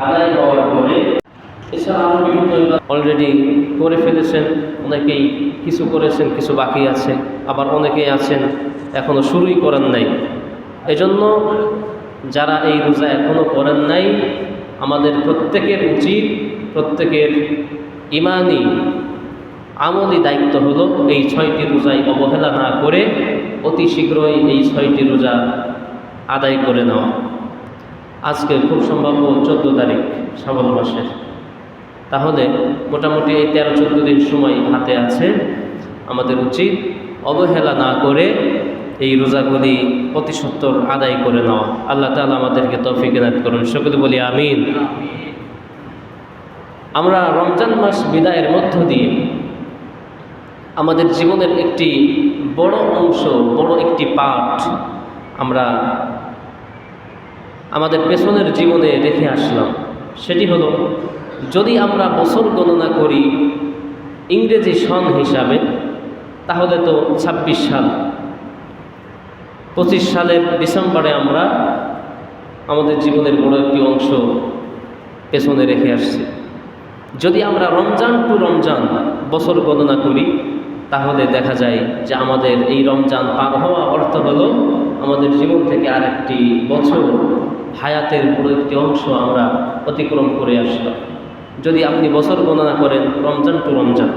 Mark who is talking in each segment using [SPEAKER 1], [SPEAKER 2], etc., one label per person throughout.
[SPEAKER 1] আদায় হওয়ার পরে এছাড়া আরও বিভিন্ন অলরেডি করে ফেলেছেন, অনেকেই কিছু করেছেন, কিছু বাকি আছে, আবার অনেকেই আছেন এখনও শুরুই করেন নাই। এজন্য যারা এই রোজা এখনও করেন নাই, আমাদের প্রত্যেকের উচিত, প্রত্যেকের ইমানি আমলি দায়িত্ব হলো এই 6টি রোজায় অবহেলা না করে অতি শীঘ্রই এই 6টি রোজা আদায় করে নেওয়া। আজকে খুব সম্ভব 14 তারিখ শাওয়াল মাসের, তাহলে মোটামুটি এই 13-14 দিন সময় হাতে আছে। আমাদের উচিত অবহেলা না করে এই রোজাগুলি অতি সত্বর আদায় করে নেওয়া। আল্লাহ তাআলা আমাদেরকে তৌফিক এনায়েত করুন, সকলে বলি আমিন। আমরা রমজান মাস বিদায়ের মধ্য দিয়ে আমাদের জীবনের একটি বড় অংশ, বড় একটি পাঠ আমরা আমাদের পেছনের জীবনে রেখে আসলাম। সেটি হলো, যদি আমরা বছর গণনা করি ইংরেজি সন হিসাবে, তাহলে তো 26 সাল। 25 সালের ডিসেম্বরে আমরা আমাদের জীবনের বড় একটি অংশ পেছনে রেখে আসছি। যদি আমরা রমজান টু রমজান বছর গণনা করি, তাহলে দেখা যায় যে আমাদের এই রমজান পার হওয়া অর্থ হলো আমাদের জীবন থেকে আরেকটি বছর, হায়াতের বড় একটি অংশ আমরা অতিক্রম করে আসলাম। যদি আপনি বছর গণনা করেন রমজান টু রমজান,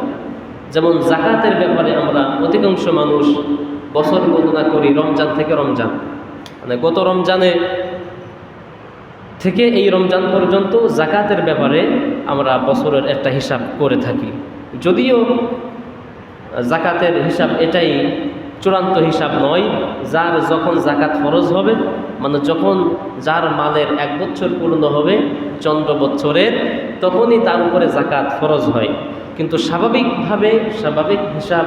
[SPEAKER 1] যেমন জাকাতের ব্যাপারে আমরা অধিকাংশ মানুষ বছর গণনা করি রমজান থেকে রমজান, মানে গত রমজানে থেকে এই রমজান পর্যন্ত জাকাতের ব্যাপারে আমরা বছরের একটা হিসাব করে থাকি। যদিও জাকাতের হিসাব এটাই চূড়ান্ত হিসাব নয়। যার যখন জাকাত ফরজ হবে, মানে যখন যার মালের 1 বছর পূর্ণ হবে চন্দ্র বছরের, তখনই তার উপরে জাকাত ফরজ হয়। কিন্তু স্বাভাবিক হিসাব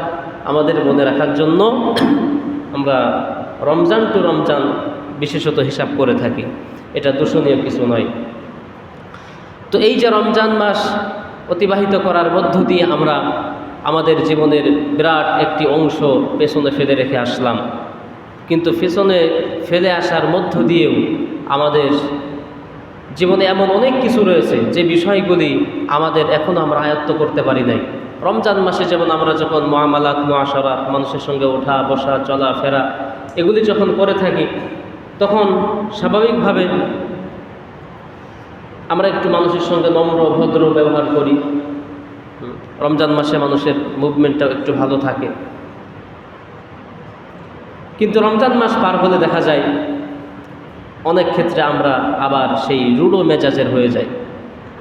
[SPEAKER 1] আমাদের মনে রাখার জন্য আমরা রমজান টু রমজান বিশেষত হিসাব করে থাকি। এটা দূষণীয় কিছু নয়। তো এই যে রমজান মাস অতিবাহিত করার মধ্য দিয়ে আমরা আমাদের জীবনের বিরাট একটি অংশ পেছনে ফেলে রেখে আসলাম, কিন্তু পেছনে ফেলে আসার মধ্য দিয়েও আমাদের জীবনে এমন অনেক কিছু রয়েছে যে বিষয়গুলি আমাদের এখনও আমরা আয়ত্ত করতে পারি নাই। রমজান মাসে যেমন আমরা যখন মুআমালাত, মুআশারাত, মানুষের সঙ্গে ওঠা বসা, চলা ফেরা, এগুলি যখন করে থাকি, তখন স্বাভাবিকভাবে আমরা একটু মানুষের সঙ্গে নম্র ভদ্র ব্যবহার করি। রমজান মাসে মানুষের মুভমেন্টটাও একটু ভালো থাকে। কিন্তু রমজান মাস পার হলে দেখা যায় অনেক ক্ষেত্রে আমরা আবার সেই রূঢ় মেজাজের হয়ে যাই,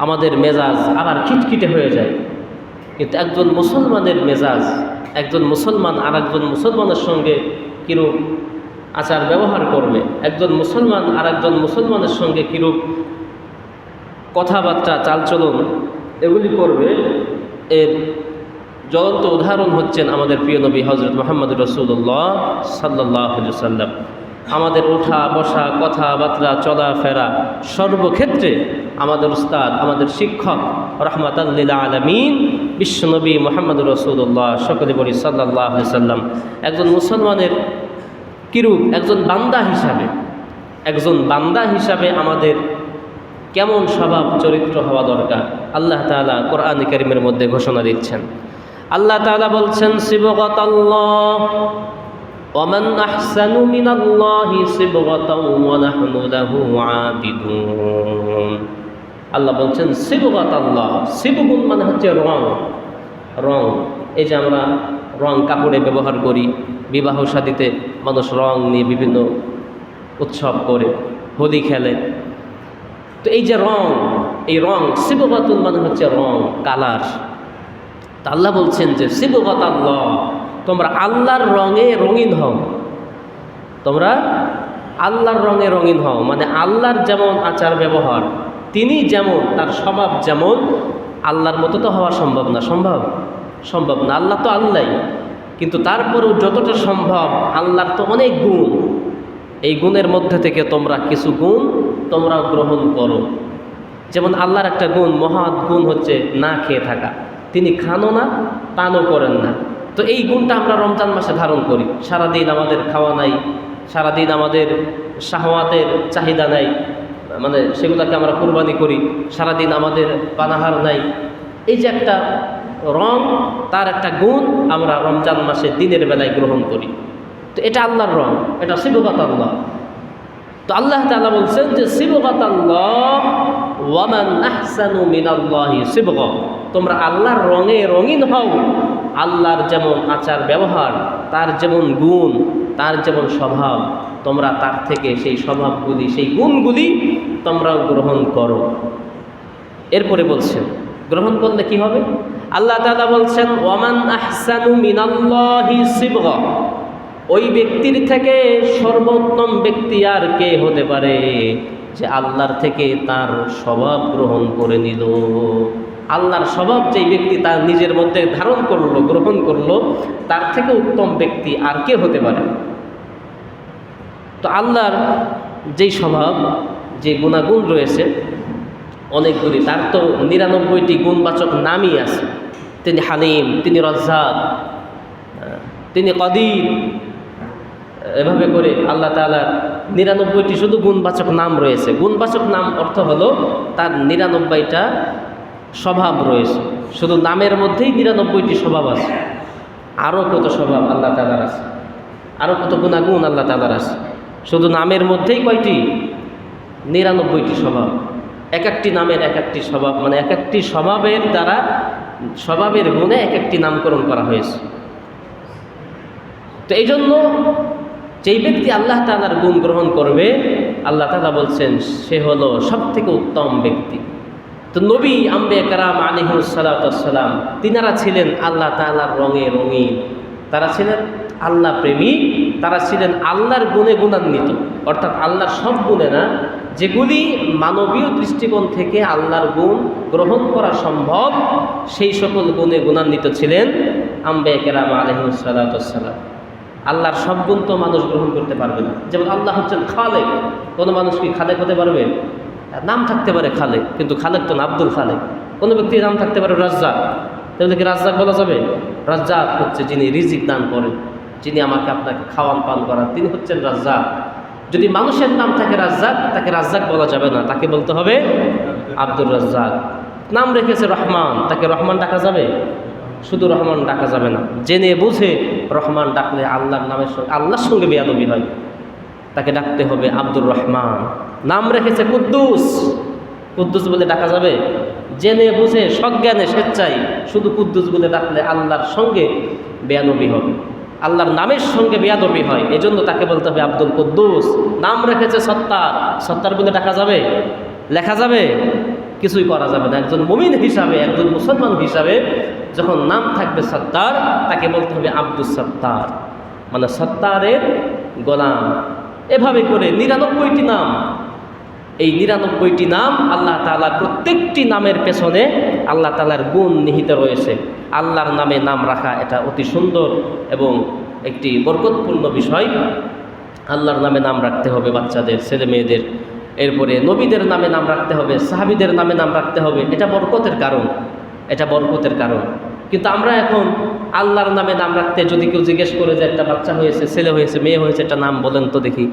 [SPEAKER 1] আমাদের মেজাজ আবার খিটখিটে হয়ে যায়। কিন্তু একজন মুসলমানের মেজাজ, একজন মুসলমান আর একজন মুসলমানের সঙ্গে কীরূপ আচার ব্যবহার করবে, একজন মুসলমান আর একজন মুসলমানের সঙ্গে কীরূপ কথাবার্তা চালচলন এগুলি করবে, এর জ্বলন্ত উদাহরণ হচ্ছেন আমাদের প্রিয় নবী হযরত মুহাম্মদ রাসূলুল্লাহ সাল্লাল্লাহু আলাইহি ওয়াসাল্লাম। আমাদের ওঠা বসা, কথাবার্তা, চলাফেরা সর্বক্ষেত্রে আমাদের উস্তাদ, আমাদের শিক্ষক রাহমাতাল লিল আলামিন বিশ্বনবী মুহাম্মদ রাসূলুল্লাহ সকলে বলি সাল্লাল্লাহু আলাইহি ওয়াসাল্লাম একজন মুসলমানের কিরূপ, একজন বান্দা হিসাবে আমাদের কেমন স্বভাব চরিত্র হওয়া দরকার, আল্লাহ তাআলা কোরআন কারীমের মধ্যে ঘোষণা দিচ্ছেন। আল্লাহ তাআলা বলছেন, সিবগাতাল্লাহ ওয়া মান আহসানু মিনাল্লাহি সিবগাতাও ওয়া নাহনু লাহু আবিদুন। আল্লাহ বলছেন সিবগাতাল্লাহ। সিবগুন মানে হচ্ছে রং। এই যে আমরা রং কাপড়ে ব্যবহার করি, বিবাহ শাদীতে মানুষ রং নিয়ে বিভিন্ন উৎসব করে, হোলি খেলে। তো এই যে এই রং সিবগাতুন মানে হচ্ছে রং, কালার। তা আল্লাহ বলছেন যে সিবগাতাল্লাহ, তোমরা আল্লাহর রঙে রঙিন হও। তোমরা আল্লাহর রঙে রঙিন হও, মানে আল্লাহর যেমন আচার ব্যবহার, তিনি যেমন, তার স্বভাব যেমন, আল্লাহর মতো তো হওয়া সম্ভব না। আল্লাহ তো আল্লাহই, কিন্তু তারপরেও যতটা সম্ভব আল্লাহর তো অনেক গুণ, এই গুণের মধ্যে থেকে তোমরা কিছু গুণ তোমরা গ্রহণ করো। যেমন আল্লাহর একটা গুণ, মহৎ গুণ হচ্ছে না খেয়ে থাকা। তিনি খানও না, পানও করেন না। তো এই গুণটা আমরা রমজান মাসে ধারণ করি। সারাদিন আমাদের খাওয়া নাই, সারাদিন আমাদের শাহওয়াতের চাহিদা নাই, মানে সেগুলোকে আমরা কুরবানি করি, সারাদিন আমাদের পানাহার নাই। এই যে একটা রং, তার একটা গুণ আমরা রমজান মাসে দিনের বেলায় গ্রহণ করি। তো এটা আল্লাহর রং, এটা সিবগাত আল্লাহ। তো আল্লাহ তাআলা বলছেন যে সিবগাত আল্লাহ ওয়া মান আহসানু মিনাল্লাহি সিবগা, তোমরা আল্লাহর রঙে রঙিন হও। আল্লাহর যেমন আচার ব্যবহার, তার যেমন গুণ, তার যেমন স্বভাব, তোমরা তার থেকে সেই স্বভাবগুলি, সেই গুণগুলি তোমরাও গ্রহণ করো। এরপরে বলছেন গ্রহণ করলে কি হবে? আল্লাহ তাআলা বলছেন ওয়া মান আহসানু মিনাল্লাহি সিবগা, ওই ব্যক্তির থেকে সর্বোত্তম ব্যক্তি আর কে হতে পারে যে আল্লাহর থেকে তার স্বভাব গ্রহণ করে নিল। আল্লাহর স্বভাব যেই ব্যক্তি তার নিজের মধ্যে ধারণ করলো, গ্রহণ করলো, তার থেকে উত্তম ব্যক্তি আর কে হতে পারে? তো আল্লাহর যেই স্বভাব, যে গুণাগুণ রয়েছে অনেকগুলি, তার তো 99টি গুণবাচক নামই আছে। তিনি হালিম, তিনি রাজ্জাক, তিনি কদির, এভাবে করে আল্লাহ তাআলার 99টি শুধু গুণবাচক নাম রয়েছে। গুণবাচক নাম অর্থ হলো তার 99টা স্বভাব রয়েছে। শুধু নামের মধ্যেই 99টি স্বভাব আছে। আরও কত স্বভাব আল্লাহ তাআলার আছে, আরও কত গুণাগুণ আল্লাহ তাআলার আছে। শুধু নামের মধ্যেই কয়টি? 99টি স্বভাব। এক একটি নামের এক একটি স্বভাব, মানে এক একটি স্বভাবের দ্বারা, স্বভাবের গুণে এক একটি নামকরণ করা হয়েছে। তো এই জন্য যেই ব্যক্তি আল্লাহ তাআলার গুণ গ্রহণ করবে, আল্লাহ তাআলা বলছেন সে হলো সবথেকে উত্তম ব্যক্তি। তো নবী আম্বিয়া কেরাম আলাইহিস সালাতু ওয়াস সালাম, তিনারা ছিলেন আল্লাহ তাআলার রঙে রঙিন। তারা ছিলেন আল্লাহ প্রেমিক, তারা ছিলেন আল্লাহর গুণে গুণান্বিত। অর্থাৎ আল্লাহর সব গুণে না, যেগুলি মানবীয় দৃষ্টিকোণ থেকে আল্লাহর গুণ গ্রহণ করা সম্ভব, সেই সকল গুণে গুণান্বিত ছিলেন আম্বিয়া কেরাম আলাইহিস সালাতু ওয়াস সালাম। আল্লাহর সব গুণ তো মানুষ গ্রহণ করতে পারবে না। যেমন আল্লাহ হচ্ছেন খালেক, কোনো মানুষ কি খালেক হতে পারবে? নাম থাকতে পারে খালেক, কিন্তু খালেক তো না আব্দুল খালেক। কোনো ব্যক্তির নাম থাকতে পারে রাজ্জাক, তাহলে কি রাজ্জাক বলা যাবে? রাজ্জাক হচ্ছে যিনি রিজিক দান করেন, যিনি আমাকে আপনাকে খাওয়ান পান করান, তিনি হচ্ছেন রাজ্জাক। যদি মানুষের নাম থাকে রাজ্জাক, তাকে রাজ্জাক বলা যাবে না, তাকে বলতে হবে আব্দুর রাজ্জাক। নাম রেখেছে রহমান, তাকে রহমান ডাকা যাবে? শুধু রহমান ডাকা যাবে না, জেনে বুঝে রহমান ডাকলে আল্লাহর নামের সঙ্গে, আল্লাহর সঙ্গে বেয়াদবি হয়। তাকে ডাকতে হবে আব্দুর রহমান। নাম রেখেছে কুদ্দুস, কুদ্দুস বলে ডাকা যাবে? জেনে বুঝে সজ্ঞানে স্বেচ্ছায় শুধু কুদ্দুস বলে ডাকলে আল্লাহর সঙ্গে বেয়াদবি হবে, আল্লাহর নামের সঙ্গে বেয়াদবি হয়। এজন্য তাকে বলতে হবে আব্দুল কুদ্দুস। নাম রেখেছে সত্তার, সত্তার বলে ডাকা যাবে? লেখা যাবে? কিছুই করা যাবে না। একজন মুমিন হিসাবে, একজন মুসলমান হিসাবে যখন নাম থাকবে সত্তার, তাকে বলতে হবে আব্দুস সত্তার, মানে সত্তারের গোলাম। এভাবে করে 99টি নাম, এই 99টি নাম আল্লাহ তাআলার, প্রত্যেকটি নামের পেছনে আল্লাহ তাআলার গুণ নিহিত রয়েছে। আল্লাহর নামে নাম রাখা এটা অতি সুন্দর এবং একটি বরকতপূর্ণ বিষয়। আল্লাহর নামে নাম রাখতে হবে বাচ্চাদের, ছেলে মেয়েদের। এরপরে নবীদের নামে নাম রাখতে হবে, সাহাবীদের নামে নাম রাখতে হবে। এটা বরকতের কারণ, এটা বরকতের কারণ। কিন্তু আমরা এখন আল্লাহর নামে নাম রাখতে, যদি কেউ জিজ্ঞেস করে যে একটা বাচ্চা হয়েছে, ছেলে হয়েছে, মেয়ে হয়েছে, একটা নাম বলেন তো দেখি।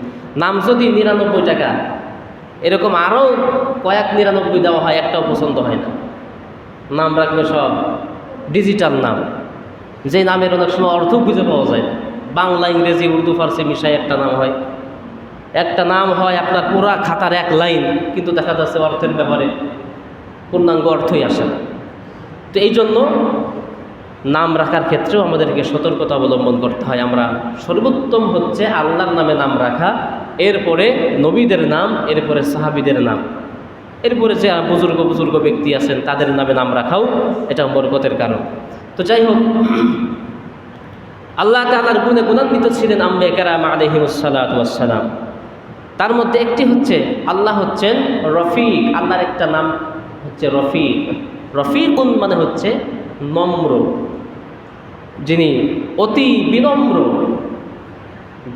[SPEAKER 1] নাম যদি 99 টাকা, এরকম আরও কয়েক 99 দেওয়া হয়, একটাও পছন্দ হয় না। নাম রাখবে সব ডিজিটাল নাম, যে নামের অনেক সময় অর্থ খুঁজে পাওয়া যায় না। বাংলা, ইংরেজি, উর্দু, ফার্সি মিশাই একটা নাম হয়। একটা নাম হয় আপনার পুরা খাতার এক লাইন, কিন্তু দেখা যাচ্ছে অর্থের ব্যাপারে পূর্ণাঙ্গ অর্থই আসে না। তো এই জন্য নাম রাখার ক্ষেত্রেও আমাদেরকে সতর্কতা অবলম্বন করতে হয়। আমরা সর্বোত্তম হচ্ছে আল্লাহর নামে নাম রাখা, এরপরে নবীদের নাম, এরপরে সাহাবীদের নাম, এরপরে যে বুজুর্গ বুজুর্গ ব্যক্তি আছেন তাদের নামে নাম রাখাও এটা বরকতের কারণ। তো যাই হোক, আল্লাহ তাআলার গুণে গুণান্বিত ছিলেন আম্বিয়া কেরাম আলাইহিস সালাতু ওয়াস সালাম। তার মধ্যে একটি হচ্ছে আল্লাহ হচ্ছেন রফিক। আল্লাহর একটা নাম হচ্ছে রফিক। রফিকুন মানে হচ্ছে নম্র, যিনি অতি বিনম্র,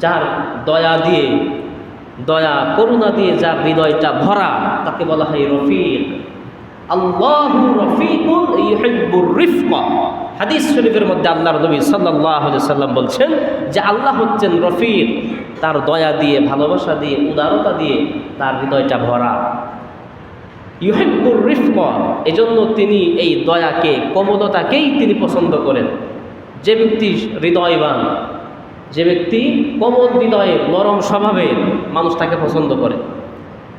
[SPEAKER 1] যার দয়া দিয়ে, দয়া করুণা দিয়ে যার হৃদয়টা ভরা, তাকে বলা হয় রফিক। আল্লাহু রফিকুন ইউহিব্বুর রিফকা। হাদিস শরীফের মধ্যে আল্লাহর নবী সাল্লাল্লাহু আলাইহি সাল্লাম বলছেন যে আল্লাহ হচ্ছেন রফিক, তার দয়া দিয়ে, ভালোবাসা দিয়ে, উদারতা দিয়ে তার হৃদয়টা ভরা। ইউহিব্বুর রিফকা, এজন্য তিনি এই দয়াকে, কোমলতাকেই তিনি পছন্দ করেন। যে ব্যক্তি হৃদয়বান, যে ব্যক্তি কোমল হৃদয়ের, নরম স্বভাবের, মানুষ তাকে পছন্দ করে।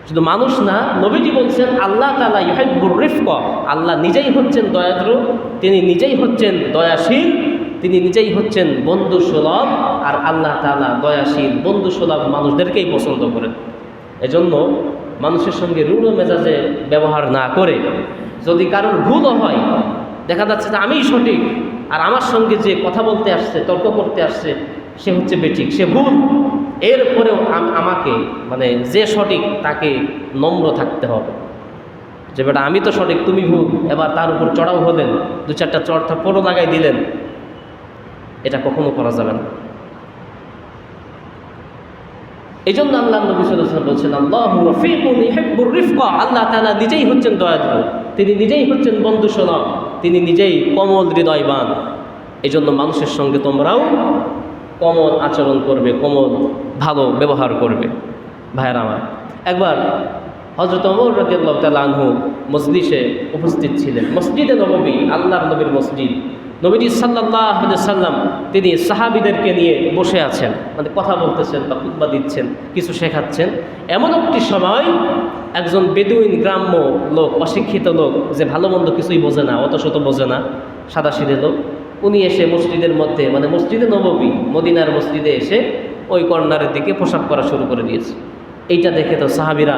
[SPEAKER 1] শুধু মানুষ না, নবীজি বলছেন আল্লাহ তাআলা ইউহিব্বুর রিফকা, আল্লাহ নিজেই হচ্ছেন দয়াদ্র, তিনি নিজেই হচ্ছেন দয়াশীল, তিনি নিজেই হচ্ছেন বন্ধুসুলভ। আর আল্লাহ তাআলা দয়াশীল, বন্ধুসুলভ মানুষদেরকেই পছন্দ করেন। এজন্য মানুষের সঙ্গে রূঢ় মেজাজে ব্যবহার না করে, যদি কারোর ভুলও হয়, দেখা যাচ্ছে যে আমিই সঠিক আর আমার সঙ্গে যে কথা বলতে আসছে, তর্ক করতে আসছে, সে হচ্ছে বেঠিক, সে ভুল, এরপরেও আমাকে মানে যে সঠিক তাকে নম্র থাকতে হবে, যে বেটা আমি তো সঠিক তুমি ভুল। এবার তার উপর চড়াও হলেন, দু চারটা চড় থাপ্পড়ও লাগাই দিলেন, এটা কখনো করা যাবে না। এই জন্য আল্লাহ নবী সাল্লাল্লাহু আলাইহি ওয়াসাল্লাম বলছেন আল্লাহু রাফিকুন ইউহিব্বুর রিফকা, আল্লাহ তাআলা নিজেই হচ্ছেন দয়াদ্র, তিনি নিজেই হচ্ছেন বন্ধুসুলভ, তিনি নিজেই কোমল হৃদয়বান। এই জন্য মানুষের সঙ্গে তোমরাও কোমল আচরণ করবে, কোমল ভালো ব্যবহার করবে। ভাইয়েরা আমার, একবার হযরত ওমর রাদিয়াল্লাহু তাআলা আনহু মজলিসে উপস্থিত ছিলেন, মসজিদে নববী, আল্লাহর নবীর মসজিদ। নবীজি সাল্লাল্লাহু আলাইহি ওয়াসাল্লাম তিনি সাহাবীদেরকে নিয়ে বসে আছেন, মানে কথা বলতেছেন বা খুতবা দিচ্ছেন, কিছু শেখাচ্ছেন। এমন একটি সময় একজন বেদুইন গ্রাম্য লোক, অশিক্ষিত লোক, যে ভালো মন্দ কিছুই বোঝে না, অত শত বোঝে না, সাদাসিধে লোক, উনি এসে মসজিদের মধ্যে, মানে মসজিদে নববী, মদিনার মসজিদে এসে ওই কর্নারের দিকে প্রসাব করা শুরু করে দিয়েছে। এইটা দেখে তো সাহাবীরা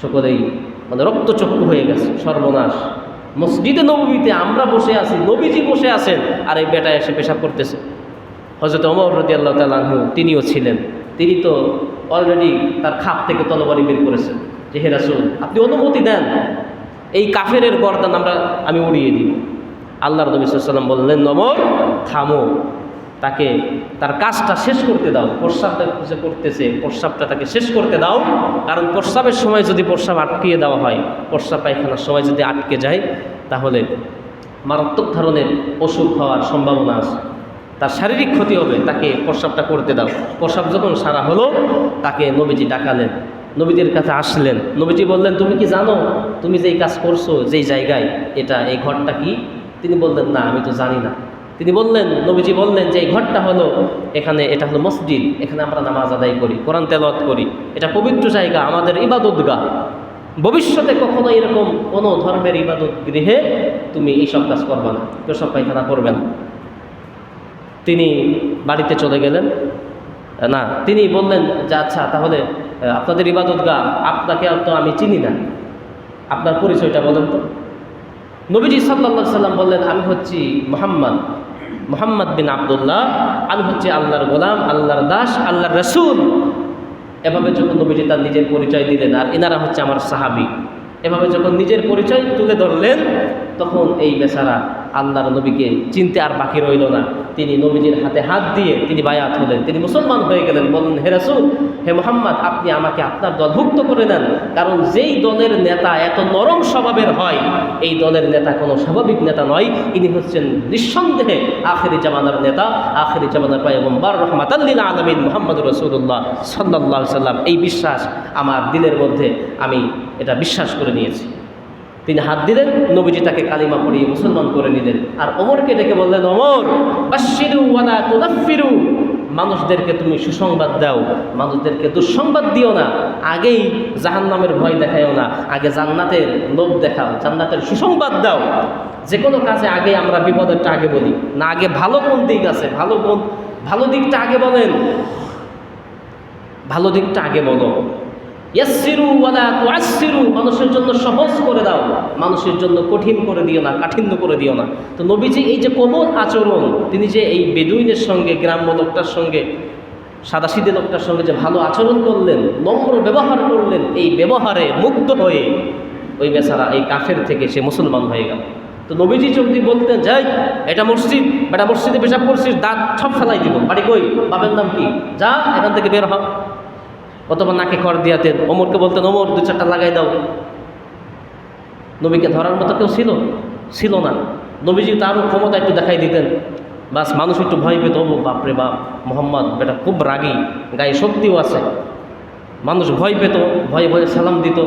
[SPEAKER 1] সকলেই মানে রক্তচক্ষু হয়ে গেছে, সর্বনাশ, মসজিদে নববীতে আমরা বসে আছি, নবীজি বসে আছেন, আর এই বেটা এসে পেশাব করতেছে। হযরত ওমর রাদিয়াল্লাহু তাআলা আনহু তিনিও ছিলেন, তিনি তো অলরেডি তার খাপ থেকে তরবারি বের করেছেন যে হে রাসূল, আপনি অনুমতি দেন, এই কাফেরের গর্দান আমি উড়িয়ে দিব। আল্লাহর নবী সাল্লাল্লাহু আলাইহি ওয়াসাল্লাম বললেন, ওমর থামো, তাকে তার কাজটা শেষ করতে দাও, প্রস্রাবটা যে করতেছে প্রস্রাবটা তাকে শেষ করতে দাও। কারণ প্রস্রাবের সময় যদি প্রস্রাব আটকিয়ে দেওয়া হয়, প্রস্রাব পায়খানার সময় যদি আটকে যায়, তাহলে মারাত্মক ধরনের অসুখ হওয়ার সম্ভাবনা আছে, তার শারীরিক ক্ষতি হবে। তাকে প্রস্রাবটা করতে দাও। প্রস্রাব যখন সারা হলো, তাকে নবীজি ডাকালেন, নবীজির কাছে আসলেন। নবীজি বললেন, তুমি কি জানো তুমি যেই কাজ করছো, যেই জায়গায়, এটা এই ঘরটা কি? তিনি বললেন, না আমি তো জানি না। তিনি বললেন, নবীজি বললেন যে এই ঘরটা হলো, এটা হলো মসজিদ, এখানে আমরা নামাজ আদায় করি, কোরআন তেলাওয়াত করি, এটা পবিত্র জায়গা, আমাদের ইবাদতগাহ। ভবিষ্যতে কখনো এরকম কোনো ধর্মের ইবাদত গৃহে তুমি এইসব কাজ করবে না, পেশাব পায়খানা করবে না। তিনি বাড়িতে চলে গেলেন। না, তিনি বললেন যে আচ্ছা তাহলে আপনাদের ইবাদতগাহ, আপনাকে তো আমি চিনি না, আপনার পরিচয়টা বলেন তো। নবীজি সাল্লাল্লাহু আলাইহি সাল্লাম বললেন, আমি হচ্ছি মুহাম্মদ বিন আব্দুল্লাহ, আমি হচ্ছি আল্লাহর গোলাম, আল্লাহর দাস, আল্লাহর রাসূল। এভাবে যখন নবীজি তার নিজের পরিচয় দিলেন, আর এনারা হচ্ছে আমার সাহাবী, এভাবে যখন নিজের পরিচয় তুলে ধরলেন, তখন এই বেচারা আল্লাহর নবীকে চিনতে আর বাকি রইল না। তিনি নবীজির হাতে হাত দিয়ে তিনি বায়াত হলেন, তিনি মুসলমান হয়ে গেলেন। বললেন, হে রাসূল, হে মুহাম্মদ, আপনি আমাকে আপনার দলভুক্ত করে নেন। কারণ যেই দলের নেতা এত নরম স্বভাবের হয়, এই দলের নেতা কোনো স্বাভাবিক নেতা নয়। ইনি হচ্ছেন নিঃসন্দেহে আখেরি জামানার নেতা, আখেরি জামানার পয়গম্বর, রাহমাতাল লিল আলামিন মুহাম্মদুর রাসূলুল্লাহ সাল্লাল্লাহু আলাইহি সাল্লাম। এই বিশ্বাস আমার দিলের মধ্যে, আমি এটা বিশ্বাস করে নিয়েছি। তিনি হাত দিলেন, নবীজি তাকে কালিমা পড়িয়ে মুসলমান করে নিলেন। আর ওমরকে ডেকে বললেন, ওমর বাশশিরু ওয়ালা তুনাফফিরু, মানুষদেরকে তুমি সুসংবাদ দাও, মানুষদেরকে দুঃসংবাদ দিও না। আগেই জাহান্নামের ভয় দেখাও না, আগে জান্নাতের লোভ দেখাও, জান্নাতের সুসংবাদ দাও। যে কোনো কাজে আগে আমরা বিপদেরটা আগে বলি না, আগে ভালো কোন দিক আছে, ভালো দিকটা আগে বলেন, ভালো দিকটা আগে বলো। ইয়াসসিরু ওয়ালা তুআসসিরু, মানুষের জন্য সহজ করে দাও, মানুষের জন্য কঠিন করে দিও না, কাঠিন্য করে দিও না। তো নবীজি এই যে কোমল আচরণ, তিনি যে এই বেদুইনের সঙ্গে, গ্রাম্য লোকটার সঙ্গে, সাদাসিধে লোকটার সঙ্গে যে ভালো আচরণ করলেন, নম্র ব্যবহার করলেন, এই ব্যবহারে মুগ্ধ হয়ে ওই বেচারা এই কাফের থেকে সে মুসলমান হয়ে গেল। তো নবীজি যদি বলতেন, যাই এটা মসজিদ, বেটা মসজিদে পেশাব করছিস, দাঁত সব ফেলাই দিব, বাড়ি কই, বাপের নাম কি, যা এখান থেকে বের হ। অথবা নাকে খড় দিয়াতেন, ওমরকে বলতেন, ওমর 2-4টা লাগাই দাও। নবীকে ধরার মতো কেউ ছিল না। নবীজি তারও ক্ষমতা একটু দেখাই দিতেন, বাস মানুষ একটু ভয় পেত, ও বাপরে বাপ, মোহাম্মদ বেটা খুব রাগী, গায়ে শক্তিও আছে, মানুষ ভয় পেত, ভয়ে ভয়ে সালাম দিত।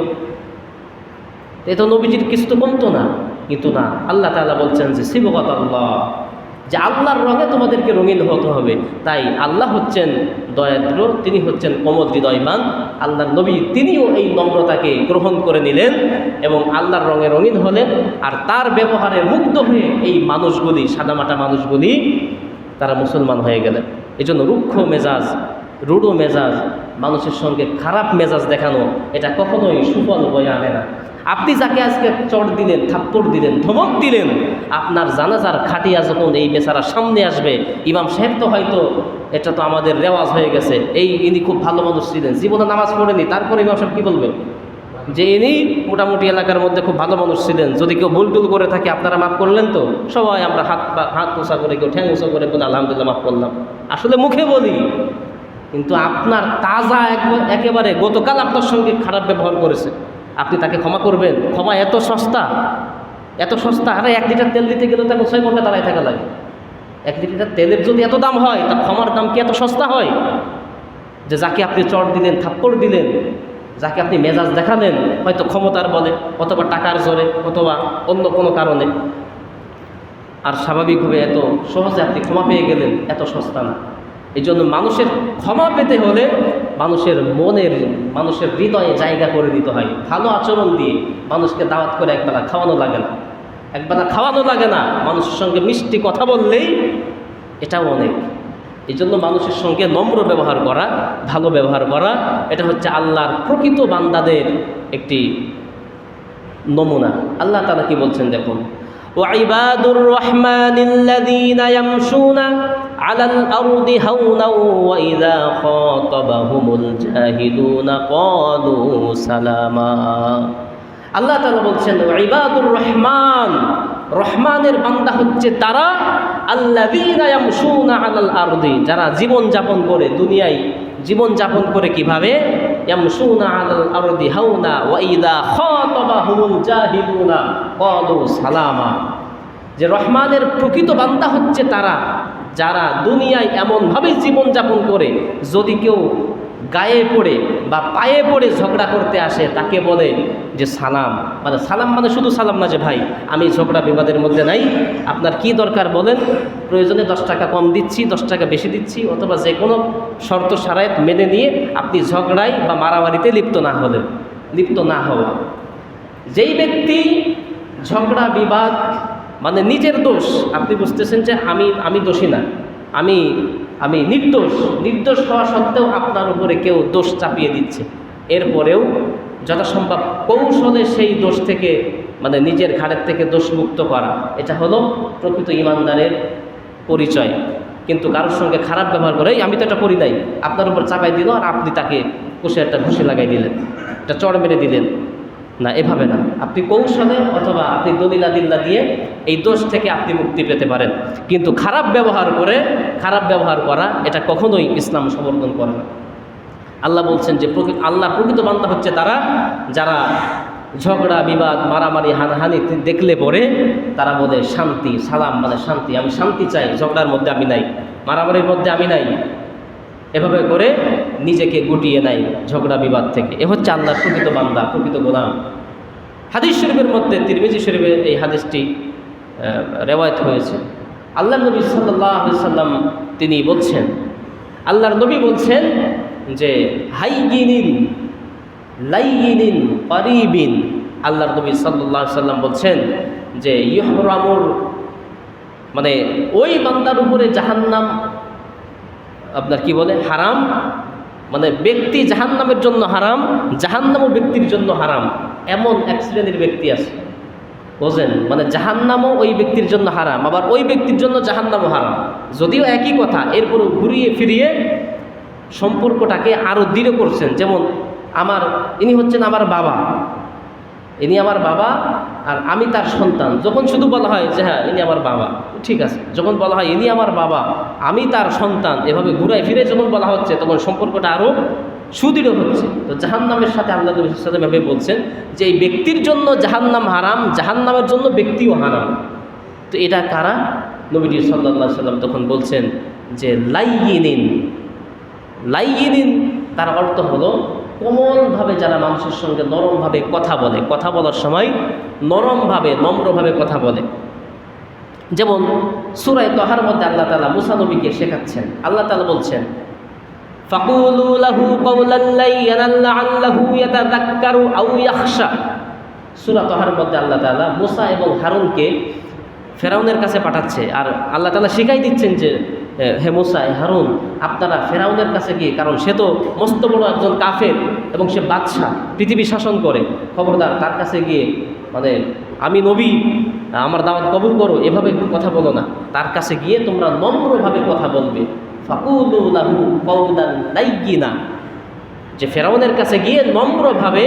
[SPEAKER 1] এ তো নবীজির কিছু তো কমতো না, কিন্তু না, আল্লাহ তাআলা বলছেন যে সিবগাত আল্লাহ, যে আল্লাহর রঙে তোমাদেরকে রঙিন হতে হবে। তাই আল্লাহ হচ্ছেন দয়াদ্র, তিনি হচ্ছেন কোমল হৃদয়বান। আল্লাহর নবী তিনিও এই নম্রতাকে গ্রহণ করে নিলেন এবং আল্লাহর রঙে রঙিন হলেন। আর তার ব্যবহারে মুগ্ধ হয়ে এই মানুষগুলি, সাদামাটা মানুষগুলি, তারা মুসলমান হয়ে গেলেন। এই জন্য রুক্ষ মেজাজ, রূঢ় মেজাজ, মানুষের সঙ্গে খারাপ মেজাজ দেখানো, এটা কখনোই সুফল বয়ে আনে না। আপনি যাকে আজকে চড় দিলেন, থাপ্পড় দিলেন, ধমক দিলেন, আপনার জানাজার খাটিয়া যখন এই বেচারা সামনে আসবে, ইমাম সাহেব তো হয়তো এটা তো আমাদের রেওয়াজ হয়ে গেছে, ইনি খুব ভালো মানুষ ছিলেন, জীবনে নামাজ পড়েনি, তারপরে ইমাম সাহেব কী বলবে? যে ইনি মোটামুটি এলাকার মধ্যে খুব ভালো মানুষ ছিলেন, যদি কেউ ভুল টুল করে থাকে আপনারা মাফ করলেন তো? সবাই আমরা হাত উঁচা করে, কেউ ঠ্যাং উঁচা করে বলে আলহামদুলিল্লাহ মাফ করলাম। আসলে মুখে বলি, কিন্তু আপনার তাজা একেবারে গতকাল আপনার সঙ্গে খারাপ ব্যবহার করেছে, আপনি তাকে ক্ষমা করবেন? ক্ষমা এত সস্তা, এত সস্তা। আরে 1 লিটার তেল দিতে গেলে তাকে 6 ঘন্টা দাঁড়ায় থাকা লাগে। 1 লিটার তেলের যদি এত দাম হয়, তা ক্ষমার দাম কি এত সস্তা হয়? যে যাকে আপনি চড় দিলেন, থাপ্পড় দিলেন, যাকে আপনি মেজাজ দেখালেন, হয়তো ক্ষমতার বলে, অথবা টাকার জোরে, অথবা অন্য কোনো কারণে, আর স্বাভাবিকভাবে এত সহজে আপনি ক্ষমা পেয়ে গেলেন, এত সস্তা না। এই জন্য মানুষের ক্ষমা পেতে হলে মানুষের মনের, মানুষের হৃদয়ে জায়গা করে দিতে হয়। ভালো আচরণ দিয়ে মানুষকে দাওয়াত করে একবেলা খাওয়ানো লাগে না, একবেলা খাওয়ানো লাগে না, মানুষের সঙ্গে মিষ্টি কথা বললেই এটাও অনেক। এই জন্য মানুষের সঙ্গে নম্র ব্যবহার করা, ভালো ব্যবহার করা, এটা হচ্ছে আল্লাহর প্রকৃত বান্দাদের একটি নমুনা। আল্লাহ তাআলা কি বলছেন দেখুন, وعباد الرحمن الذين يمشون على الأرض هونا وإذا خاطبهم الجاهلون قالوا سلاما। আল্লাহ তাআলা বলছেন ইবাদুর রহমান, রহমানের বান্দা হচ্ছে তারা, আল্লাযীনা ইয়ামশুনা আলাল আরদি, যারা জীবন যাপন করে, দুনিয়ায় জীবন যাপন করে কিভাবে? ইয়ামশুনা আলাল আরদি হাওনা ওয়া ইযা খাতাবাহুমুল জাহিলুনা ক্বালু সালামা। যে রহমানের প্রকৃত বান্দা হচ্ছে তারা, যারা দুনিয়ায় এমনভাবে জীবন যাপন করে, যদি কেউ গায়ে পড়ে বা পায়ে পড়ে ঝগড়া করতে আসে, তাকে বলে যে সালাম। মানে সালাম মানে শুধু সালাম না যে ভাই আমি ঝগড়া বিবাদের মধ্যে নাই, আপনার কি দরকার বলেন, প্রয়োজনে 10 টাকা কম দিচ্ছি, 10 টাকা বেশি দিচ্ছি, অথবা যে কোনো শর্ত শারায়েত মেনে নিয়ে আপনি ঝগড়ায় বা মারামারিতে লিপ্ত না হওয়া। যেই ব্যক্তি ঝগড়া বিবাদ মানে নিজের দোষ, আপনি বুঝতেছেন যে আমি দোষী না, আমি নির্দোষ হওয়া সত্ত্বেও আপনার উপরে কেউ দোষ চাপিয়ে দিচ্ছে, এরপরেও যথাসম্ভব কৌশলে সেই দোষ থেকে, মানে নিজের ঘাড়ের থেকে দোষমুক্ত করা, এটা হলো প্রকৃত ইমানদারের পরিচয়। কিন্তু কারোর সঙ্গে খারাপ ব্যবহার করে, আমি তো এটা করি নাই, আপনার উপর চাপাই দিল, আর আপনি তাকে কষে একটা ঘুষি লাগাই দিলেন, একটা চড় মেরে দিলেন, না, এভাবে না। আপনি কৌশলে অথবা আপনি দলিলা দিল্লা দিয়ে এই দোষ থেকে আপনি মুক্তি পেতে পারেন, কিন্তু খারাপ ব্যবহার করা এটা কখনোই ইসলাম সমর্থন করে না। আল্লাহ বলছেন যে আল্লাহ প্রকৃত বান্দা হচ্ছে তারা, যারা ঝগড়া বিবাদ মারামারি হানাহানি দেখলে পরে তারা বলে শান্তি, সালাম মানে শান্তি, আমি শান্তি চাই, ঝগড়ার মধ্যে আমি নাই, মারামারির মধ্যে আমি নাই, এভাবে করে নিজেকে গুটিয়ে নেয় ঝগড়া বিবাদ থেকে। এ হচ্ছে আল্লাহর প্রকৃত বান্দা, প্রকৃত গোলাম। হাদিস শরীফের মধ্যে, তিরমিজি শরীফে এই হাদিসটি রেওয়ায়েত হয়েছে। আল্লাহর নবী সাল্লাল্লাহু আলাইহি সাল্লাম তিনি বলছেন, আল্লাহর নবী বলছেন যে হাইয়িনিন লাইয়িনিন করিবিন। আল্লাহর নবী সাল্লাল্লাহু আলাইহি সাল্লাম বলছেন যে ইহরামুর, মানে ওই বান্দার উপরে জাহান্নাম আপনার কি বলে হারাম, মানে ব্যক্তি জাহান্নামের জন্য হারাম, জাহান্নামও ব্যক্তির জন্য হারাম, এমন এক শ্রেণীর ব্যক্তি আছে, বোঝেন? মানে জাহান্নামও ওই ব্যক্তির জন্য হারাম, আবার ওই ব্যক্তির জন্য জাহান্নামও হারাম, যদিও একই কথা, এরপরও ঘুরিয়ে ফিরিয়ে সম্পর্কটাকে আরও দৃঢ় করছেন। যেমন ইনি হচ্ছেন আমার বাবা, ইনি আমার বাবা আর আমি তার সন্তান। যখন শুধু বলা হয় যে হ্যাঁ ইনি আমার বাবা, ঠিক আছে, যখন বলা হয় ইনি আমার বাবা আমি তার সন্তান, এভাবে ঘুরায় ফিরে যখন বলা হচ্ছে, তখন সম্পর্কটা আরও সুদৃঢ় হচ্ছে। তো জাহান্নামের সাথে আল্লাহ নবী সাল্লাল্লাহু আলাইহি ওয়াসাল্লাম বলছেন যে এই ব্যক্তির জন্য জাহান্নাম হারাম, জাহান্নামের জন্য ব্যক্তিও হারাম। তো এটা কারা? নবীজি সাল্লাল্লাহু আলাইহি ওয়াসাল্লাম তখন বলছেন যে লাইয়িনিন, তার অর্থ হলো কোমলভাবে যারা মানুষের সঙ্গে নরমভাবে কথা বলে, কথা বলার সময় নরমভাবে নম্রভাবে কথা বলে। যেমন সূরা তাহার মধ্যে আল্লাহ তাআলা মুসা নবীকে শেখাচ্ছেন। আল্লাহ তাআলা বলছেন, ফাকুলু লাহু কাওলান লাইয়্যিনান লাআল্লাহু ইয়াতাযাক্কারু আও ইয়াখশা। সূরা তাহার মধ্যে আল্লাহ তাআলা মুসা এবং হারুনকে ফেরাউনের কাছে পাঠাচ্ছে, আর আল্লাহ তাআলা শিখাই দিচ্ছেন যে হে মুসা, হারুন, আপনারা ফেরাউনের কাছে গিয়ে, কারণ সে তো মস্ত বড় একজন কাফের এবং সে বাদশাহ, পৃথিবী শাসন করে, খবরদার তার কাছে গিয়ে মানে আমি নবী, আমার দাওয়াত কবুল করো, এভাবে কথা বলো না। তার কাছে গিয়ে তোমরা নম্রভাবে কথা বলবে। ফাকুলু লাহু কাওলান লাইয়্যিনা, যে ফেরাউনের কাছে গিয়ে নম্রভাবে,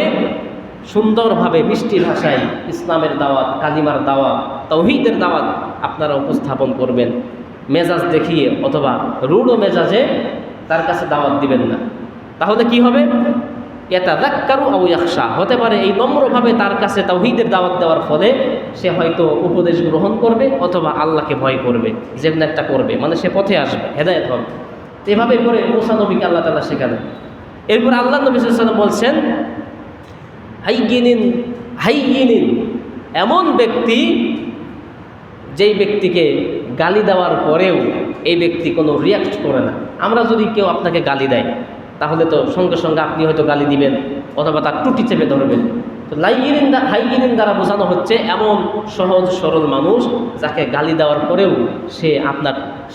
[SPEAKER 1] সুন্দরভাবে, মিষ্টি ভাষায় ইসলামের দাওয়াত, কালিমার দাওয়াত, তাওহীদের দাওয়াত আপনারা উপস্থাপন করবেন। মেজাজ দেখিয়ে অথবা রূঢ় মেজাজে তার কাছে দাওয়াত দিবেন না। তাহলে কি হবে? ইয়াতাযাক্কারু আও ইয়াখশা, হতে পারে এই নম্রভাবে তার কাছে তাওহীদের দাওয়াত দেওয়ার ফলে সে হয়তো উপদেশ গ্রহণ করবে অথবা আল্লাহকে ভয় করবে, যেমন একটা করবে, মানে সে পথে আসবে, হেদায়েত হবে। এভাবে করে মুসা নবীকে আল্লাহ তাআলা শেখালেন। এরপর আল্লাহ নবী সাল্লাল্লাহু আলাইহি ওয়াসাল্লাম বলছেন, হাইয়িনিন হাইয়িনিন, এমন ব্যক্তি যেই ব্যক্তিকে গালি দেওয়ার পরেও এই ব্যক্তি কোনো রিয়াক্ট করে না। আমরা যদি কেউ আপনাকে গালি দেয় তাহলে তো সঙ্গে সঙ্গে আপনি হয়তো গালি দিবেন অথবা তার টুটি চেপে ধরবেন। তো হাইয়িনিন দ্বারা বোঝানো হচ্ছে এমন সহজ সরল মানুষ যাকে গালি দেওয়ার পরেও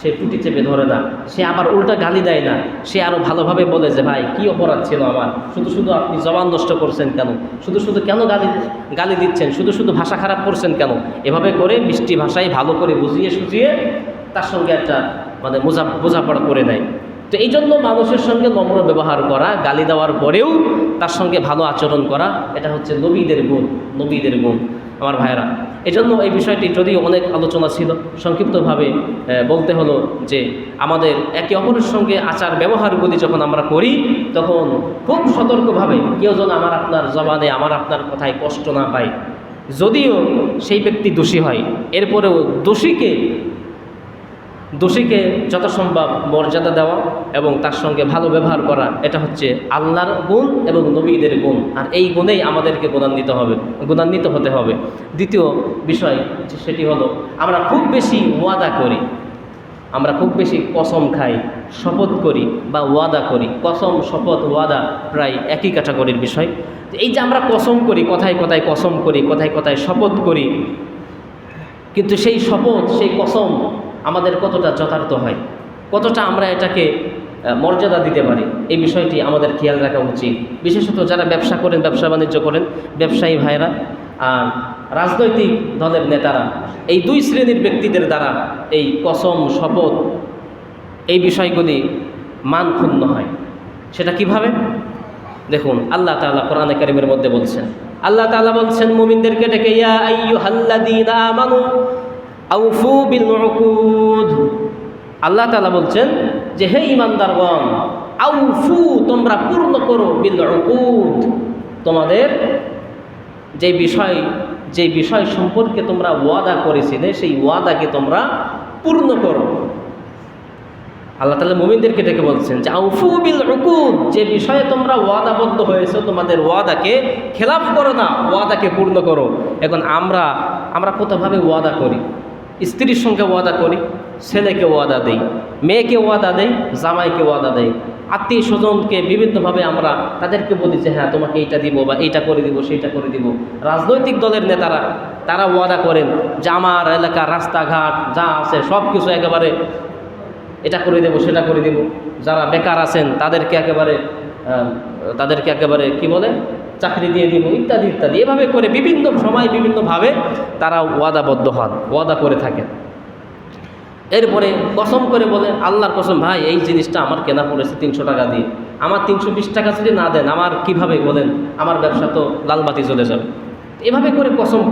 [SPEAKER 1] সে টুটি চেপে ধরে না, সে আবার উল্টা গালি দেয় না, সে আরও ভালোভাবে বলে যে ভাই কি অপরাধ ছিল আমার, শুধু শুধু আপনি জবান নষ্ট করছেন কেন, শুধু শুধু কেন গালি দিচ্ছেন, শুধু শুধু ভাষা খারাপ করছেন কেন, এভাবে করে মিষ্টি ভাষায় ভালো করে বুঝিয়ে সুঝিয়ে তার সঙ্গে একটা মানে বোঝাপড়া করে নেয়। তো এই জন্য মানুষের সঙ্গে নম্র ব্যবহার করা, গালি দেওয়ার পরেও তার সঙ্গে ভালো আচরণ করা, এটা হচ্ছে নবীদের গুণ আমার ভাইয়েরা। এই জন্য এই বিষয়টি যদিও অনেক আলোচনা ছিল, সংক্ষিপ্তভাবে বলতে হলো যে আমাদের একে অপরের সঙ্গে আচার ব্যবহারগুলি যখন আমরা করি তখন খুব সতর্কভাবে কেউ যেন আমার আপনার জবানে, আমার আপনার কথায় কষ্ট না পায়। যদিও সেই ব্যক্তি দোষী হয়, এরপরেও দোষীকে যত সম্ভব মর্যাদা দেওয়া এবং তার সঙ্গে ভালো ব্যবহার করা, এটা হচ্ছে আল্লাহর গুণ এবং নবীদের গুণ। আর এই গুণেই আমাদেরকে গুণান্বিত হতে হবে। দ্বিতীয় বিষয় সেটি হলো আমরা খুব বেশি ওয়াদা করি, আমরা খুব বেশি কসম খাই, শপথ করি বা ওয়াদা করি। কসম, শপথ, ওয়াদা প্রায় একই ক্যাটাগরির বিষয়। এই যে আমরা কসম করি, কথায় কথায় কসম করি, কথায় কথায় শপথ করি, কিন্তু সেই শপথ, সেই কসম আমাদের কতটা যথার্থ হয়, কতটা আমরা এটাকে মর্যাদা দিতে পারি, এই বিষয়টি আমাদের খেয়াল রাখা উচিত। বিশেষত যারা ব্যবসা করেন, ব্যবসা বাণিজ্য করেন, ব্যবসায়ী ভাইরা আর রাজনৈতিক দলের নেতারা, এই দুই শ্রেণীর ব্যক্তিদের দ্বারা এই কসম, শপথ, এই বিষয়গুলি মান ক্ষুণ্ণ হয়। সেটা কিভাবে? দেখুন, আল্লাহ তাআলা কোরআনে কারীমের মধ্যে বলছেন, আল্লাহ তাআলা বলছেন মুমিনদেরকে ডেকে, ইয়া আইয়ুহাল্লাযীনা আমানু আউফু বিল উকুদ। আল্লাহ তাআলা বলছেন যে হে ঈমানদারগণ, আউফু, তোমরা পূর্ণ করো, বিল উকুদ, তোমাদের যে বিষয় সম্পর্কে তোমরা ওয়াদা করেছিলে সেই ওয়াদাকে তোমরা পূর্ণ করো। আল্লাহ তাআলা মুমিনদেরকে ডেকে বলছেন যে আউফু বিল উকুদ, যে বিষয়ে তোমরা ওয়াদাবদ্ধ হয়েছো তোমাদের ওয়াদাকে খেলাফ করো না, ওয়াদাকে পূর্ণ করো। এখন আমরা কতভাবে ওয়াদা করি? স্ত্রীর সঙ্গে ওয়াদা করি, ছেলেকে ওয়াদা দেই, মেয়েকে ওয়াদা দেই, জামাইকে ওয়াদা দেই, আত্মীয় স্বজনকে বিভিন্নভাবে আমরা তাদেরকে বলি যে হ্যাঁ তোমাকে এইটা দিব বা এইটা করে দিব, সেইটা করে দিব। রাজনৈতিক দলের নেতারা তারা ওয়াদা করেন যে আমার এলাকার রাস্তাঘাট যা আছে সব কিছু একেবারে এটা করে দেব, সেটা করে দেব। যারা বেকার আছেন তাদেরকে একেবারে কি বলে, চাকরি দিয়ে দিব, ইত্যাদি ইত্যাদি। এভাবে করে বিভিন্ন সময় বিভিন্নভাবে তারা ওয়াদাবদ্ধ হন, ওয়াদা করে থাকেন। এরপরে কসম করে বলে, আল্লাহর কসম ভাই এই জিনিসটা আমার কেনা পড়েছে 300 টাকা দিয়ে, আমার 320 টাকা যদি না দেন আমার কিভাবে বলেন, আমার ব্যবসা তো লালবাতি চলে যাবে। এভাবে করে কসম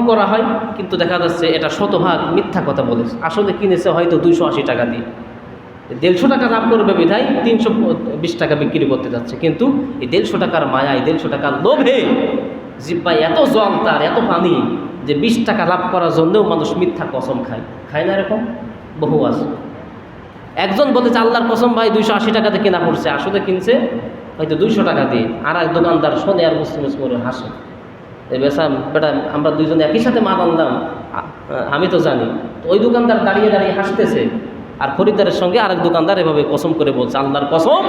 [SPEAKER 1] করা হয়, কিন্তু দেখা যাচ্ছে এটা শতভাগ মিথ্যা কথা বলেছে। আসলে কিনেছে হয়তো 280 টাকা দিয়ে, 150 টাকা লাভ করবে বিধায় 320 টাকা বিক্রি করতে যাচ্ছে। কিন্তু এই 150 টাকার মায়ায়, 150 টাকার লোভে জিব্বায় এত জল, তার এত পানি যে 20 টাকা লাভ করার জন্যও মানুষ মিথ্যা কসম খায় না? এরকম বহু আছে। একজন বলে যে আল্লাহর কসম ভাই 280 টাকাতে কেনা পড়ছে, আসলে কিনছে হয়তো 200 টাকা দিয়ে, আর এক দোকানদার শোনে আর মুসলিম করে হাসে, এই বেসা বেটা আমরা দুইজনে একই সাথে মাল আনলাম, আমি তো জানি। তো ওই দোকানদার দাঁড়িয়ে দাঁড়িয়ে হাসতেছে, আর খরিদ্দারের সঙ্গে আরেক দোকানদার এভাবে কসম করে বলছে, আল্লাহর কসম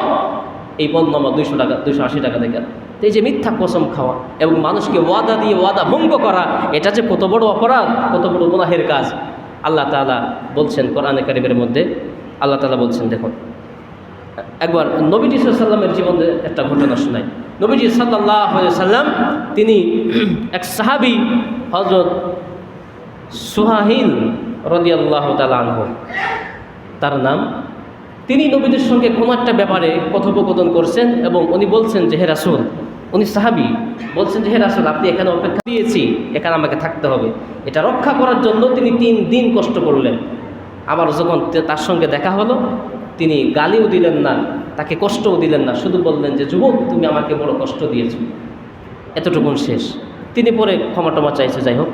[SPEAKER 1] এই পণ্য আমার 200 টাকা 280 টাকা থেকে। তো এই যে মিথ্যা কসম খাওয়া এবং মানুষকে ওয়াদা দিয়ে ওয়াদা ভঙ্গ করা, এটা যে কত বড় অপরাধ, কত বড় গুনাহের কাজ। আল্লাহ তাআলা বলছেন কোরআনে কারীমের মধ্যে, আল্লাহ তাআলা বলছেন, দেখুন একবার নবীজি সাল্লাল্লাহু আলাইহি ওয়াসাল্লামের জীবনে একটা ঘটনা শোনাই। নবীজি সাল্লাল্লাহু আলাইহি ওয়াসাল্লাম তিনি এক সাহাবী হযরত সুহাইল রাদিয়াল্লাহু তাআলা আনহু তার নাম, তিনি নবীদের সঙ্গে কোনো একটা ব্যাপারে কথোপকথন করছেন এবং উনি বলছেন যে হে রাসূল, উনি সাহাবী বলছেন যে হে রাসূল, আপনি এখানে অপেক্ষা দিয়েছি, এখানে আমাকে থাকতে হবে। এটা রক্ষা করার জন্য তিনি 3 দিন কষ্ট করলেন। আবার যখন তার সঙ্গে দেখা হলো, তিনি গালিও দিলেন না, তাকে কষ্টও দিলেন না, শুধু বললেন যে যুবক, তুমি আমাকে বড় কষ্ট দিয়েছো, এতটুকুন শেষ। তিনি পরে ক্ষমা টমা চাইছে, যাই হোক।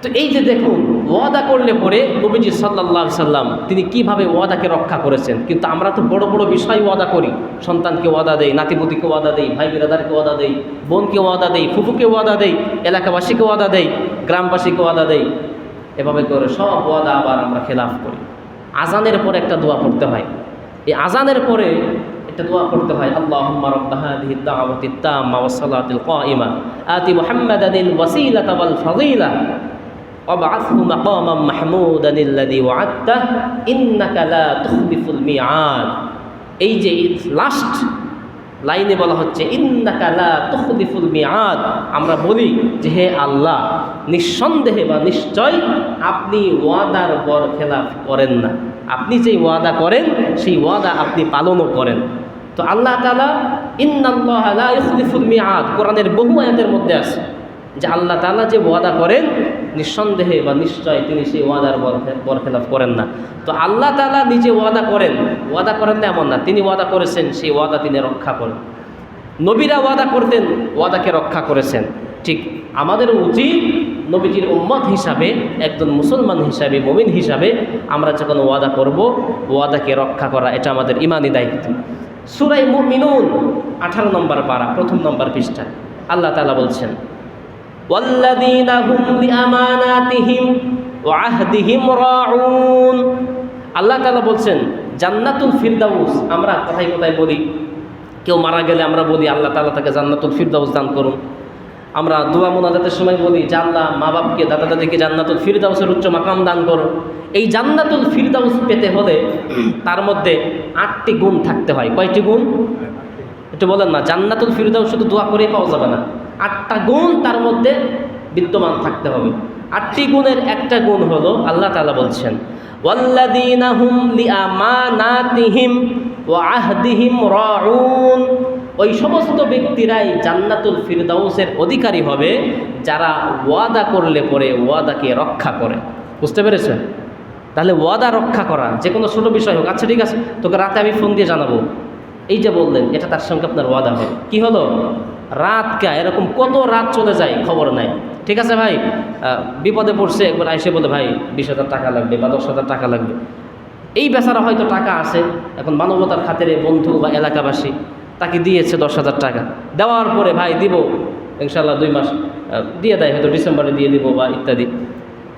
[SPEAKER 1] তো এই যে দেখুন, ওয়াদা করলে পরে নবীজি সাল্লাল্লাহু আলাইহি সাল্লাম তিনি কিভাবে ওয়াদাকে রক্ষা করেছেন। কিন্তু আমরা তো বড় বড় বিষয় ওয়াদা করি, সন্তানকে ওয়াদা দেই, নাতিপুতিকে ওয়াদা দেই, ভাই বিরাদারকে ওয়াদা দেই, বোনকে ওয়াদা দেই, ফুফুকে ওয়াদা দেই, এলাকাবাসীকে ওয়াদা দেই, গ্রামবাসীকে ওয়াদা দেই। এভাবে করে সব ওয়াদা আবার আমরা খেলাফ করি। আজানের পরে একটা দোয়া পড়তে হয়, এই আজানের পরে একটা দোয়া পড়তে হয়, আল্লাহুম্মা রাব্বা হাযিহি দাওয়াতিত তাম্মা ওয়াস সালাতিল কায়িমা আতি মুহাম্মাদানিল ওয়াসিলাতা ওয়াল ফাযিলা ওয়াবআথহু মাকামান মাহমুদানিল্লাযী ওয়া'আদতাহু ইন্নাকা লা তুখলিফুল মিআদ। এই যে লাস্ট লাইনে বলা হচ্ছে ইন্নাকা লা তুখলিফুল মিআদ। আমরা বলি যে হে আল্লাহ, নিঃসন্দেহে বা নিশ্চয় আপনি ওয়াদার বরখেলাফ করেন না, আপনি যেই ওয়াদা করেন সেই ওয়াদা আপনি পালনও করেন। তো আল্লাহ তাআলা ইন্নাল্লাহা লা ইখলিফুল মিআদ কোরআনের বহু আয়াতের মধ্যে আছে যে আল্লাহ তাআলা যে ওয়াদা করেন নিঃসন্দেহে বা নিশ্চয় তিনি সেই ওয়াদার বরখেলাফ করেন না। তো আল্লাহ তাআলা নিজে ওয়াদা করেন না এমন না, তিনি ওয়াদা করেছেন সেই ওয়াদা তিনি রক্ষা করেন। নবীরা ওয়াদা করতেন, ওয়াদাকে রক্ষা করেছেন। ঠিক আমাদেরও উচিত নবীজির উম্মত হিসাবে, একজন মুসলমান হিসাবে, মুমিন হিসাবে আমরা যখন ওয়াদা করব, ওয়াদাকে রক্ষা করা এটা আমাদের ইমানি দায়িত্ব। সূরা মুমিনুন 18 নম্বর পারা 1 নম্বর পৃষ্ঠা আল্লাহ তাআলা বলছেন, ওয়াল্লাযীনা হুম লিআমানাতিহিম ওয়া আহদিহিম রাউন। আল্লাহ তাআলা বলছেন জান্নাতুল ফিরদাউস, আমরা কথায় কথায় বলি, কেউ মারা গেলে আমরা বলি আল্লাহ তাআলা তাকে জান্নাতুল ফিরদাউস দান করুন। আমরা দোয়া মুনাজাতের সময় বলি যে আল্লাহ মা বাপকে, দাদা দাদিকে জান্নাতুল ফিরদাউসের উচ্চ মাকাম দান করুন। এই জান্নাতুল ফিরদাউস পেতে হলে তার মধ্যে 8টি গুণ থাকতে হয়। কয়টি গুণ একটু বলেন না? জান্নাতুল ফিরদাউস শুধু দোয়া করেই পাওয়া যাবে না, 8টা গুণ তার মধ্যে বিদ্যমান থাকতে হবে। 8টি গুণের একটা গুণ হলো আল্লাহ তাআলা বলছেন ওয়াল্লাযীনা হুম লিআমানাতিহিম ওয়া আহদিহিম রাউন। ওই সমস্ত ব্যক্তিরাই জান্নাতুল ফিরদাউসের অধিকারী হবে যারা ওয়াদা করলে পরে ওয়াদাকে রক্ষা করে। বুঝতে পেরেছেন? তাহলে ওয়াদা রক্ষা করা যে কোনো ছোটো বিষয় হোক, আচ্ছা ঠিক আছে তোকে রাতে আমি ফোন দিয়ে জানাবো, এই যে বললেন এটা তার সঙ্গে আপনার ওয়াদা হবে। কি হলো? রাত কে এরকম কত রাত চলে যায় খবর নাই। ঠিক আছে ভাই, বিপদে পড়ছে, একবার এসে বলে ভাই 20,000 টাকা লাগবে বা 10,000 টাকা লাগবে। এই বেচারা হয়তো টাকা আছে, এখন মানবতার খাতিরে বন্ধু বা এলাকাবাসী তাকে দিয়েছে 10,000 টাকা। দেওয়ার পরে ভাই দিব ইনশাল্লাহ 2 মাস দিয়ে দেয়, হয়তো ডিসেম্বরে দিয়ে দিব বা ইত্যাদি।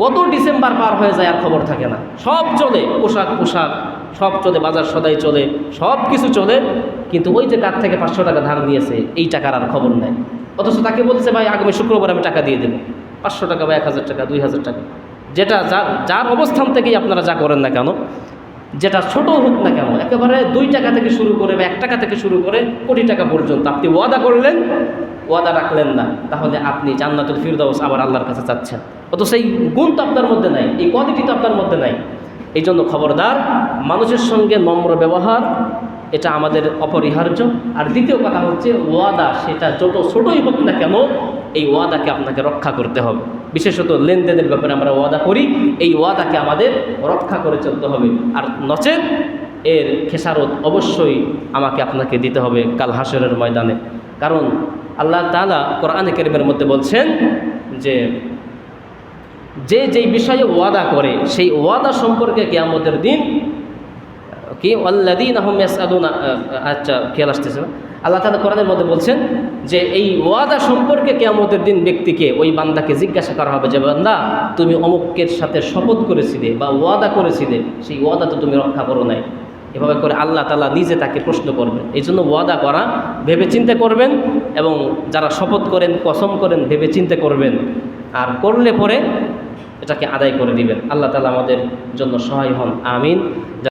[SPEAKER 1] কত ডিসেম্বর পার হয়ে যায় আর খবর থাকে না। সব চলে, পোশাক সব চলে, বাজার সদাই চলে, সব কিছু চলে, কিন্তু ওই যে কার থেকে 500 টাকা ধার নিয়েছে এই টাকার আর খবর নাই। অথচ তাকে বলছে ভাই আগামী শুক্রবার আমি টাকা দিয়ে দেবো, 500 টাকা বা 1,000 টাকা 2,000 টাকা, যেটা যার অবস্থান থেকেই আপনারা যা করেন না কেন, যেটা ছোট হোক না কেন, একেবারে 2 টাকা থেকে শুরু করে বা 1 টাকা থেকে শুরু করে কোটি টাকা পর্যন্ত আপনি ওয়াদা করলেন, ওয়াদা রাখলেন না, তাহলে আপনি জান্নাতুল ফিরদাউস আবার আল্লাহর কাছে চাচ্ছেন। অথচ সেই গুণ তো আপনার মধ্যে নাই, এই কোয়ালিটি তো আপনার মধ্যে নাই। এই জন্য খবরদার, মানুষের সঙ্গে নম্র ব্যবহার এটা আমাদের অপরিহার্য। আর দ্বিতীয় কথা হচ্ছে ওয়াদা, সেটা যত ছোটই হোক না কেন এই ওয়াদাকে আপনাকে রক্ষা করতে হবে। বিশেষত লেনদেনের ব্যাপারে আমরা ওয়াদা করি, এই ওয়াদাকে আমাদের রক্ষা করে চলতে হবে। আর নচেত এর খেসারত অবশ্যই আমাকে আপনাকে দিতে হবে কাল হাসরের ময়দানে। কারণ আল্লাহ তাআলা কোরআনে কারীমের মধ্যে বলছেন যে যেই বিষয়ে ওয়াদা করে সেই ওয়াদা সম্পর্কে কিয়ামতের দিন কি আল্লাযীনা হুম ইয়াসআলুনা, আচ্ছা খেয়াল আসতেছে না, আল্লাহ তাআলা কোরআনের মধ্যে বলছেন যে এই ওয়াদা সম্পর্কে কিয়ামতের দিন ব্যক্তিকে, ওই বান্দাকে জিজ্ঞাসা করা হবে যে বান্দা তুমি অমুকের সাথে শপথ করেছিলে বা ওয়াদা করেছিলে, সেই ওয়াদা তো তুমি রক্ষা করো নাই। এভাবে করে আল্লাহ তাআলা নিজে তাকে প্রশ্ন করবেন। এই জন্য ওয়াদা করা ভেবে চিন্তে করবেন, এবং যারা শপথ করেন, কসম করেন, ভেবে চিন্তে করবেন, আর করলে পরে এটাকে আদায় করে দিবেন। আল্লাহ তাআলা আমাদের জন্য সহায় হন, আমিন।